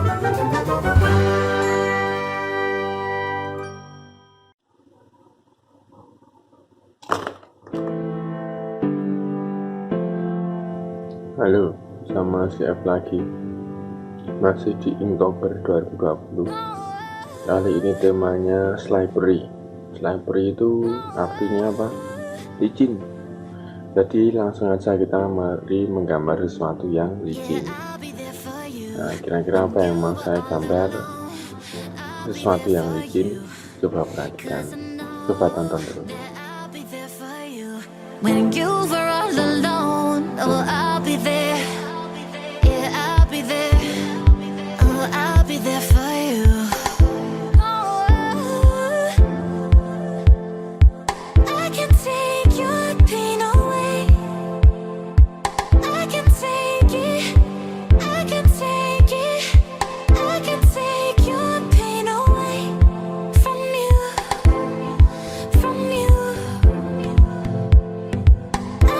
Halo, sama siap lagi. Masih di Inktober 2020. Kali ini temanya slippery. Slippery itu artinya apa? Licin. Jadi langsung aja kita mari menggambar sesuatu yang licin. Nah, kira-kira apa yang mau saya gambar? Sesuatu yang licin. Coba perhatikan. Coba tonton terus. When you were all alone, oh I'll be there. Yeah, I'll be there. Oh, I'll be there for you. Oh, I can take your pain away. I can take it. I can take it. I can take your pain away from you. From you.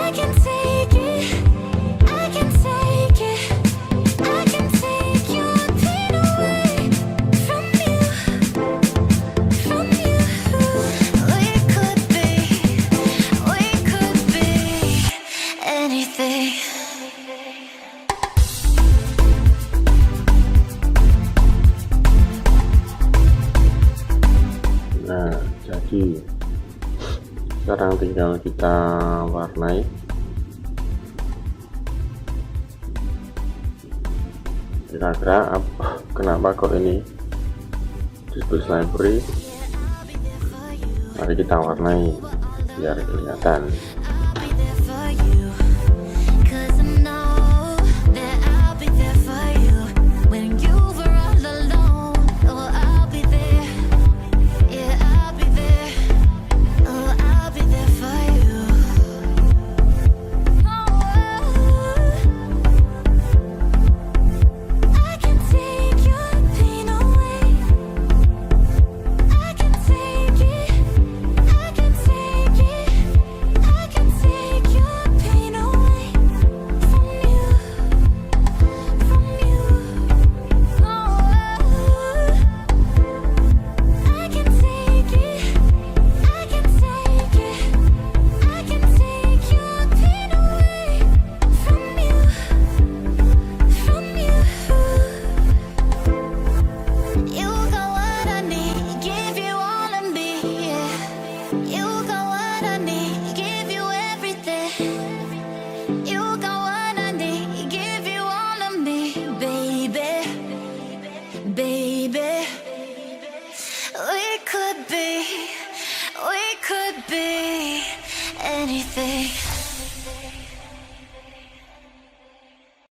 I can take it, I can take it, I can take your pain away from you, from you. We could be anything. Nah, jadi sekarang tinggal kita warnai. Kira-kira kenapa kok ini disebut slippery? Mari kita warnai biar kelihatan. Baby, we could be anything.